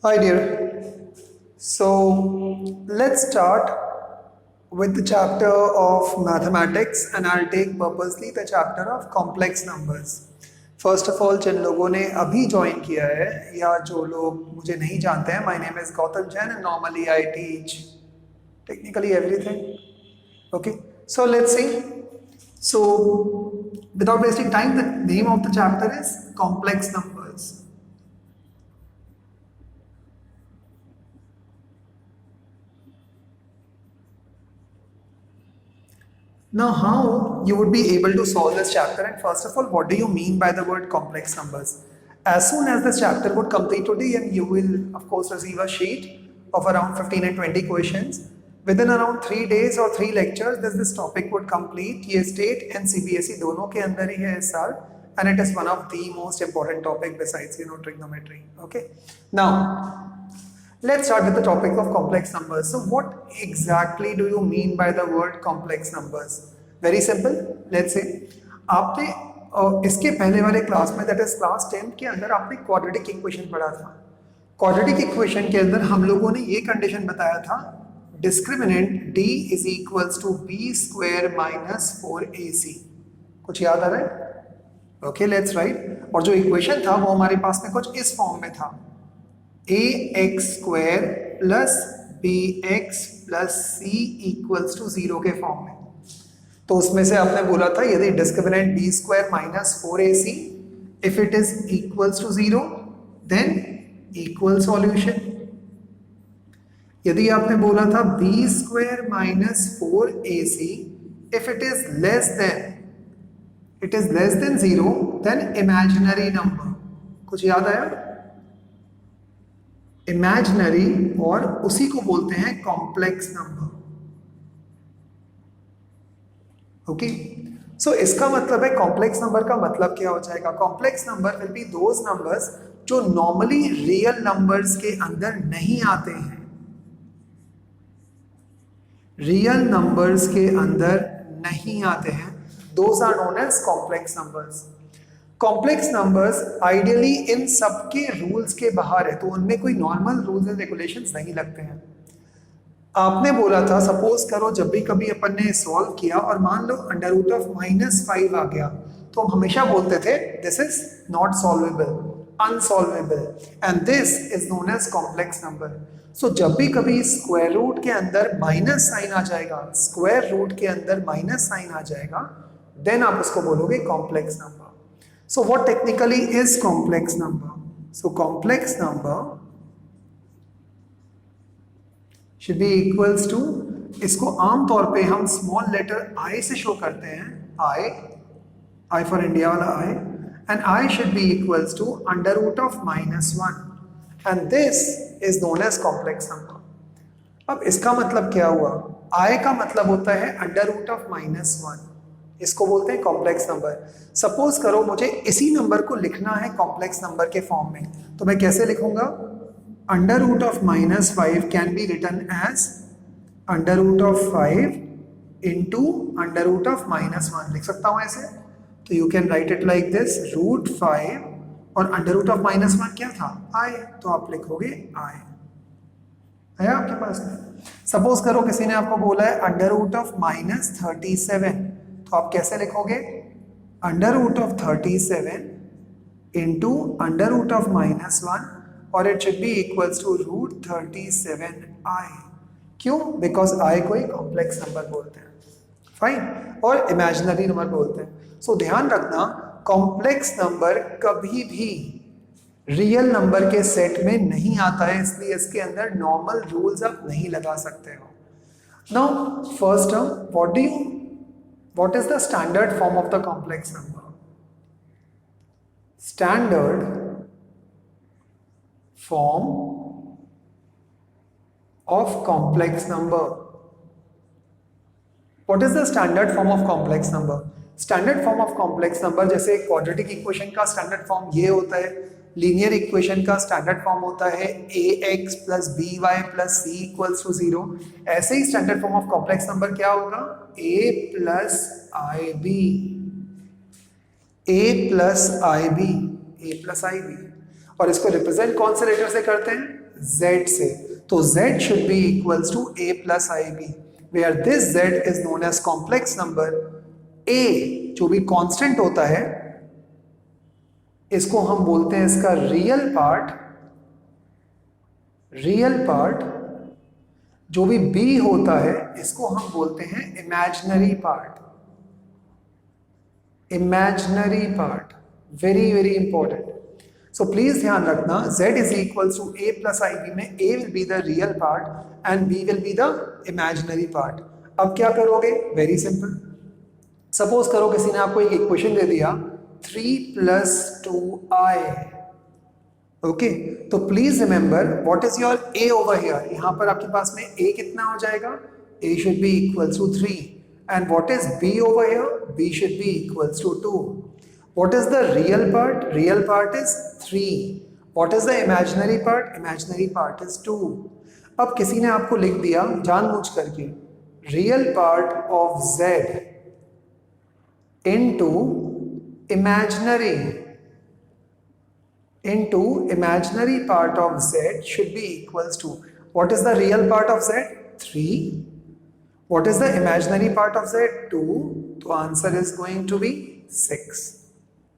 Hi dear. So let's start with the chapter of mathematics and I'll take purposely the chapter of complex numbers. First of all, जिन लोगों ने अभी join किया है या जो लोग मुझे नहीं जानते हैं, my name is Gautam Jain and normally I teach technically everything. Okay, so let's see. So without wasting time, the name of the chapter is complex numbers. Now, how you would be able to solve this chapter? And first of all, what do you mean by the word complex numbers? As soon as this chapter would complete today, and you will, of course, receive a sheet of around 15 and 20 questions. Within around 3 days or 3 lectures, this topic would complete. ये state and CBSE दोनों के अंदर ही है इस साल, and it is one of the most important topic besides trigonometry. Okay. Now, let's start with the topic of complex numbers. So what exactly do you mean by the word complex numbers? Very simple. Let's say आपने इसके पहले वाले class में that is class 10 के अंदर आपने quadratic equation पढ़ा था. क्वाड्रेटिक इक्वेशन के अंदर हम लोगों ने ये कंडीशन बताया था, discriminant d is equals to B square minus 4ac. कुछ याद आ रहा है? Okay, let's write. और जो इक्वेशन था वो हमारे पास में कुछ इस फॉर्म में था, ax square plus bx plus c equals to 0 के फॉर्म में. तो उसमें से आपने बोला था यदि discriminant B square minus 4ac if it is equals to 0 then equal solution. यदि आपने बोला था B square minus 4ac if it is less than 0 then imaginary number. कुछ याद आया? इमेजिनरी, और उसी को बोलते हैं कॉम्प्लेक्स नंबर. ओके, सो इसका मतलब है कॉम्प्लेक्स नंबर का मतलब क्या हो जाएगा? Complex number will be those numbers जो नॉर्मली रियल नंबर्स के अंदर नहीं आते हैं. रियल नंबर्स के अंदर नहीं आते हैं, those are known as complex numbers. Complex numbers ideally इन सबके रूल्स के बाहर है, तो उनमें कोई नॉर्मल रूल्स एंड रेगुलेशंस नहीं लगते हैं. आपने बोला था, सपोज करो जब भी कभी अपन ने सॉल्व किया और मान लो अंडर रूट ऑफ -5 आ गया, तो हम हमेशा बोलते थे this is not solvable, unsolvable, and this is known as complex number. So जब भी कभी स्क्वायर रूट के अंदर माइनस साइन आ जाएगा, स्क्वायर रूट के अंदर माइनस साइन आ जाएगा, देन आप उसको बोलोगे complex number. So what technically is complex number? So complex number should be equals to, इसको आमतौर पे हम स्मॉल लेटर I से शो करते हैं, I for India वाला I, and I should be equals to under root of -1, and this is known as complex number. अब इसका मतलब क्या हुआ? I का मतलब होता है अंडर रूट ऑफ -1, इसको बोलते हैं कॉम्प्लेक्स नंबर. सपोज करो मुझे इसी नंबर को लिखना है कॉम्प्लेक्स नंबर के फॉर्म में, तो मैं कैसे लिखूंगा? Under root of -5 can be written as under root of 5 into under root of -1 लिख सकता हूं ऐसे. तो you can write it like this, root 5 और अंडर रूट ऑफ -1 क्या था? I, तो आप लिखोगे I. है आपके पास? सपोज करो किसी ने आपको बोला है अंडर रूट ऑफ -37, तो आप कैसे लिखोगे? Under root of 37 into under root of -1, और it should be equals to root 37i. क्यों? बिकॉज i को एक कॉम्प्लेक्स नंबर बोलते हैं, फाइन, और इमेजिनरी नंबर बोलते हैं. सो ध्यान रखना, कॉम्प्लेक्स नंबर कभी भी रियल नंबर के सेट में नहीं आता है, इसलिए इसके अंदर नॉर्मल रूल्स आप नहीं लगा सकते हो. Now first term, what is the standard form of the complex number? Standard form of complex number. What is the standard form of complex number? Standard form of complex number, जैसे quadratic equation का standard form ये होता है, linear equation का standard form होता है ax plus by plus c equals to 0. ऐसे ही standard form of complex number क्या होगा? a प्लस ib, और इसको रिप्रेजेंट कौन से लेटर से करते हैं? z से, तो z should be equals to a plus ib, where this z is known as complex number. a जो भी कांस्टेंट होता है इसको हम बोलते हैं इसका रियल पार्ट, जो भी b होता है इसको हम बोलते हैं imaginary part, very very important. So please ध्यान रखना, z is equal to a plus ib में a will be the real part and b will be the imaginary part. अब क्या करोगे? Very simple. सपोज करो किसी ने आपको एक इक्वेशन दे दिया 3 + 2i. ओके, तो please remember what is your a over here. यहां पर आपके पास में a कितना हो जाएगा? a should be equals to 3. And what is b over here? b should be equals to 2. What is the real part? Real part is 3. What is the imaginary part? Imaginary part is 2. अब किसी ने आपको लिख दिया जानबूझ करके real part of z into imaginary part of z should be equals to, what is the real part of z? 3. What is the imaginary part of z? 2. तो answer is going to be 6.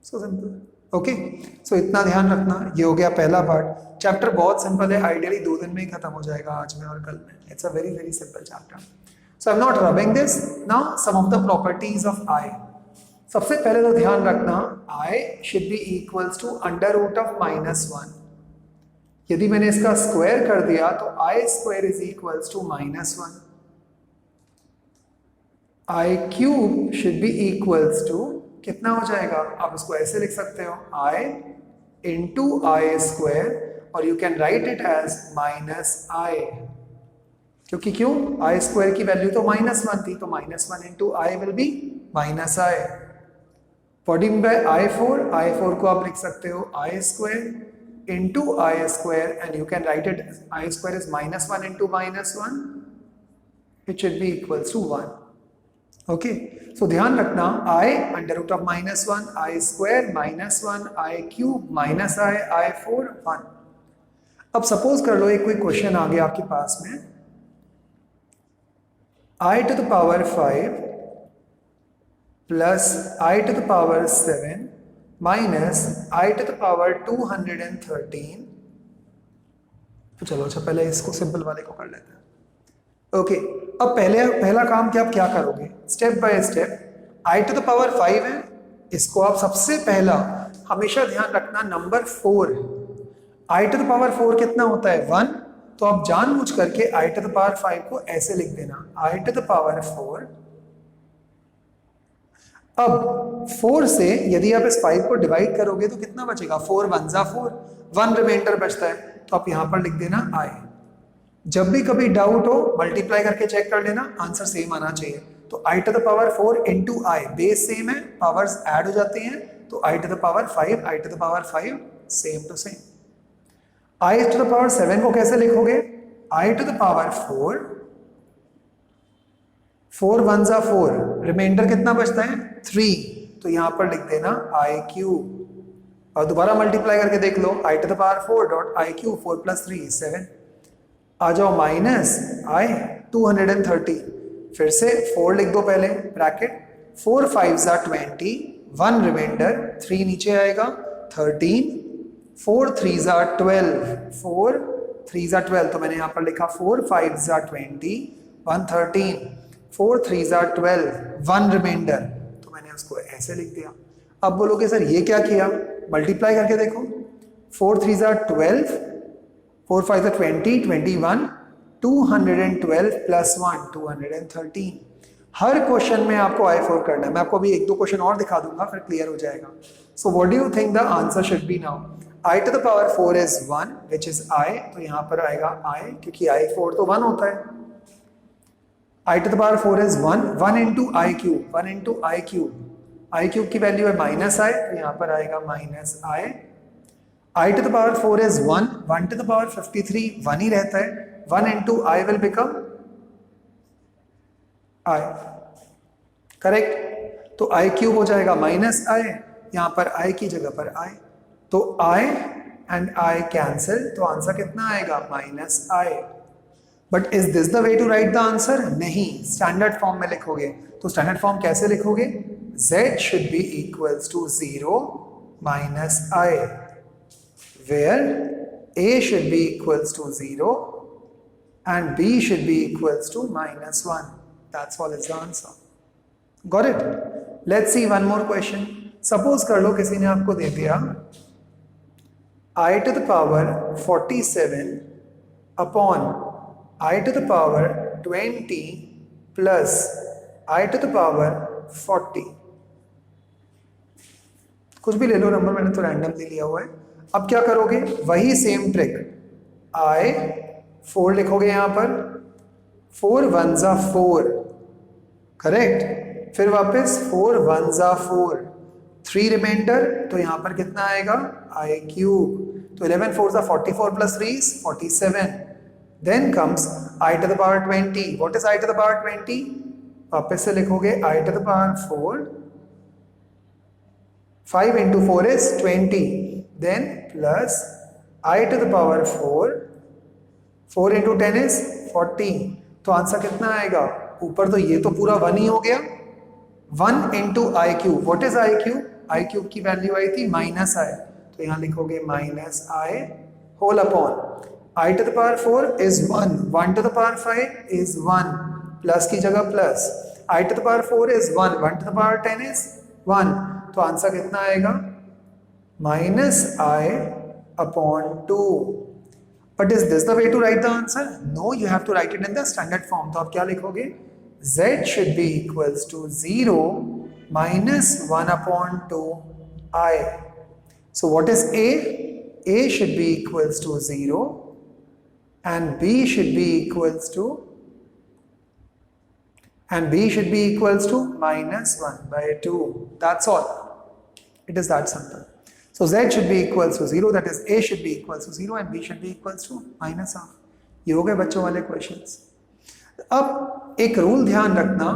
So simple. Okay, सो इतना ध्यान रखना. ये हो गया पहला part. Chapter बहुत simple है, आइडियली 2 दिन में ही खत्म हो जाएगा, आज में और कल में. It's a very very simple chapter. So I am not rubbing this. Now some of the properties of i. सबसे पहले तो ध्यान रखना i should be equals to √(-1). यदि मैंने इसका स्क्वायर कर दिया तो i² is equals to -1. i³ should be equals to कितना हो जाएगा? आप इसको ऐसे लिख सकते हो i into i², और you can write it as -i. क्योंकि क्यों? i² की वैल्यू तो -1 थी, तो -1 into i will be -i. What by i4 को आप लिख सकते हो i² into i², and you can write it i² is -1 into -1, it should be equals to 1. Okay, so ध्यान रखना i √(-1), i² -1, i³ -i, i4 1. अब suppose कर लो एक कोई क्वेश्चन आ गया आपके पास में, i⁵ plus i⁷ minus i⁴ तो चलो अच्छा पहले इसको सिंपल वाले को कर लेते हैं. ओके, अब पहला काम क्या करोगे? Step by step. i⁵ है, इसको आप सबसे पहला हमेशा ध्यान रखना नंबर 4. i⁴ कितना होता है? 1. तो आप जानबूझ करके i⁵ को ऐसे लिख देना i⁴. अब 4 से यदि आप इस 5 को डिवाइड करोगे तो कितना बचेगा? 4 × 1 = 4, 1 रिमाइंडर बचता है, तो आप यहां पर लिख देना i. जब भी कभी डाउट हो मल्टीप्लाई करके चेक कर लेना, आंसर सेम आना चाहिए. तो i⁴ into i, base same है, पावर्स ऐड हो जाते हैं, तो i⁵ same to same. i⁷ को कैसे लिखोगे? i⁴, 4 × 1 = 4, रिमाइंडर कितना बचता है? 3, तो यहां पर लिख देना i³. और दोबारा मल्टीप्लाई करके देख लो, i⁴.i³, 4 + 3 = 7. आ जाओ -i 230, फिर से 4 लिख दो पहले ब्रैकेट, 4 × 5 = 20, 1 रिमाइंडर, 3 नीचे आएगा 13, 4 × 3 = 12, 4 × 3 = 12, तो मैंने यहां पर लिखा 4 × 5 = 20, 1 13, 4 × 3 = 12, 1 रिमाइंडर, तो मैंने उसको ऐसे लिख दिया. अब बोलोगे सर ये क्या किया? मल्टीप्लाई करके देखो, 4 × 3 = 12, 4 × 5 = 20, 21, 212 + 1 213. हर क्वेश्चन में आपको i4 करना है. मैं आपको अभी 1-2 क्वेश्चन और दिखा दूंगा, फिर क्लियर हो जाएगा. So what do you think the answer should be now? i⁴ is 1, which is i, तो यहां पर आएगा i, क्योंकि i4 तो 1 होता है. i⁴ is 1 into i³, 1 into i³, i³ की वैल्यू है -i, तो यहां पर आएगा -i. i⁴ is 1, 1⁵ 1 ही रहता है, 1 into i will become i, correct. तो i³ हो जाएगा -i, यहां पर i की जगह पर i, तो i एंड I कैंसिल, तो आंसर कितना आएगा -I। But is this the way to write the answer? नहीं, स्टैंडर्ड फॉर्म में लिखोगे। तो स्टैंडर्ड फॉर्म कैसे लिखोगे? Z should be equals to 0 minus I, where A should be equals to 0 and B should be equals to -1. That's all is the answer. Got it? Let's see one more question. Suppose कर लो किसी ने आपको दे दिया I to the power 47 upon I to the power 20 plus I to the power 40. कुछ भी ले लो number, मैंने तो रैंडमली लिया हुआ है। अब क्या करोगे? वही सेम ट्रिक, I 4 लिखोगे यहां पर, 4 1s are 4, करेक्ट। फिर वापस 4 1s are 4, 3 रिमाइंडर, तो यहां पर कितना आएगा? I cube. तो 11 4s are 44 plus 3 is 47. Then comes I to the power 20. What is I to the power 20? वापस से लिखोगे I to the power 4. 5 into 4 is 20. Then plus I to the power 4. 4 into 10 is 40. तो answer कितना आएगा? ऊपर तो ये तो पूरा 1 ही हो गया। 1 into I cube. What is I cube? I cube की वैल्यू आई थी -I, तो यहाँ लिखोगे -I whole upon I to the power 4 is 1, 1 to the power 5 is 1, plus की जगह plus, I to the power 4 is 1, 1 to the power 10 is 1, तो answer कितना आएगा? -I upon 2. But is this the way to write the answer? No, you have to write it in the standard form. तो आप क्या लिखोगे? Z should be equals to 0 minus 1 upon 2I. So what is A? A should be equals to 0 and B should be equals to -1/2. That's all. It is that simple. So Z should be equals to 0, that is A should be equals to 0 and B should be equals to -1/2. ये हो गए बच्चों वाले questions. अब एक rule ध्यान रखना,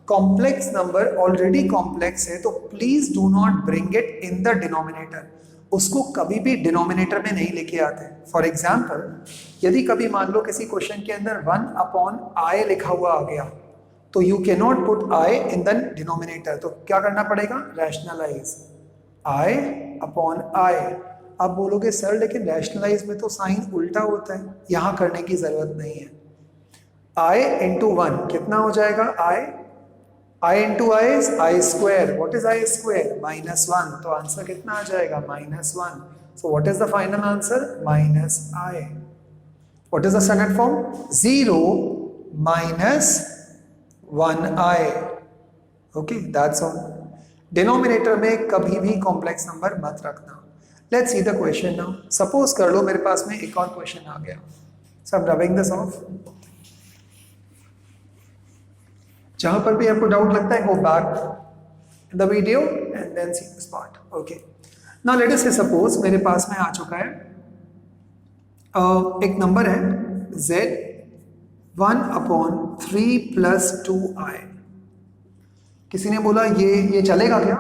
complex number already complex है तो please do not bring it in the denominator, उसको कभी भी डिनोमिनेटर में नहीं लेके आते। फॉर एग्जाम्पल, यदि कभी मान लो किसी क्वेश्चन के अंदर 1/I लिखा हुआ आ गया, तो you can not put I in the denominator, तो क्या करना पड़ेगा? Rationalise I/I। अब बोलोगे सर लेकिन रैशनलाइज में तो साइन उल्टा होता है, यहां करने की जरूरत नहीं है। I into 1 कितना हो जाएगा? I into I is I square. What is I square? -1. तो आंसर कितना आ जाएगा? -1. So what is the final answer? -I. What is the standard form? 0 minus 1I. Okay, that's all. Denominator में कभी भी complex number मत रखना। Let's see the question now. Suppose कर लो मेरे पास में एक और क्वेश्चन आ गया। So I'm rubbing this off. जहां पर भी आपको डाउट लगता है, go back in the video and then see this part. Okay. Now let us say suppose मेरे पास में आ चुका है एक नंबर है Z 1/3 plus 2I। किसी ने बोला ये चलेगा क्या?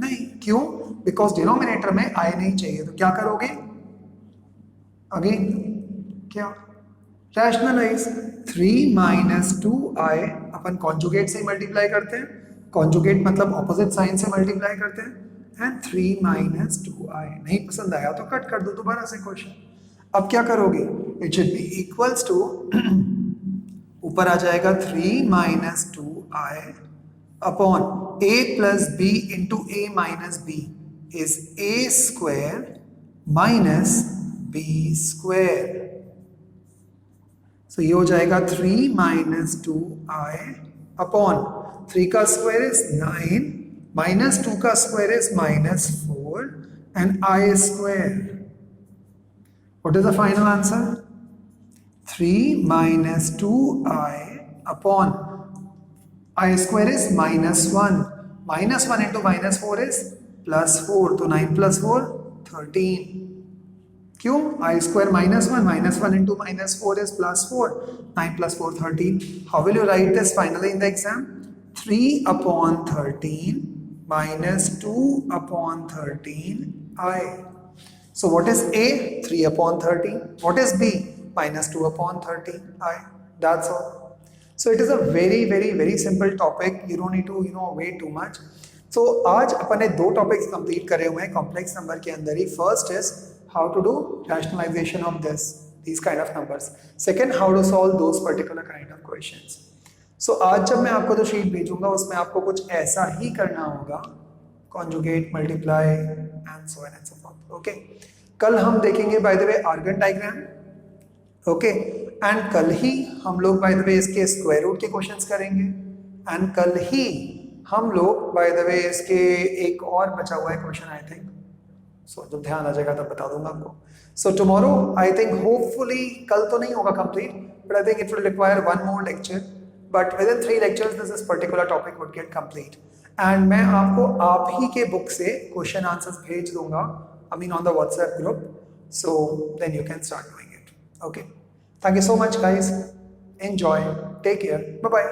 नहीं, क्यों? बिकॉज डिनोमिनेटर में I नहीं चाहिए, तो क्या करोगे? अगेन क्या? रैशनलाइज। 3 minus 2I अपन कॉन्जुगेट से मल्टीप्लाई करते हैं, कॉन्जुगेट मतलब ऑपोजिट साइन से मल्टीप्लाई करते हैं, एंड 3 minus 2I। नहीं पसंद आया तो कट कर दो दोबारा से क्वेश्चन। अब क्या करोगे? It should be equals to, ऊपर आ जाएगा 3 minus 2I upon A plus B into A minus B is A square minus B square। So ये हो जाएगा 3 minus 2I अपॉन 3 का स्क्वायर इज 9 minus 2 का square is -4 and I square। What is the final answer? 3 minus 2I upon I square is -1. -1 into -4 is +4. तो 9 plus 4 13। क्यों? I square -1 into -4 is +4. 9 plus 4 13. How will you write this finally in the exam? 3/13 minus 2/13 I. So what is A? 3 upon 30. What is B? Minus 2 upon 30 I. That's all. So it is a very very very simple topic. You don't need to wait too much. So आज अपन ने 2 topics complete करे हुए हैं complex number के अंदर ही. First is how to do rationalization of these kind of numbers. Second, how to solve those particular kind of questions. So आज जब मैं आपको तो शीट भेजूंगा उसमें आपको कुछ ऐसा ही करना होगा, conjugate, multiply and so on and so forth. Okay. कल हम देखेंगे by the way argon diagram. Okay. And कल ही हम लोग by the way इसके स्क्वायर रूट के क्वेश्चंस करेंगे. And कल ही हम लोग by the way इसके एक और बचा हुआ है क्वेश्चन आई थिंक. सो जब ध्यान आ जाएगा तब बता दूंगा आपको. So tomorrow I think hopefully कल तो नहीं होगा complete, but I think it will require 1 more lecture. But within 3 lectures this particular topic would get complete. And मैं आपको आप ही के बुक से क्वेश्चन आंसर्स भेज दूंगा, I mean on the WhatsApp group. So then you can start doing it. Okay. Thank you so much guys. Enjoy. Take care. Bye bye.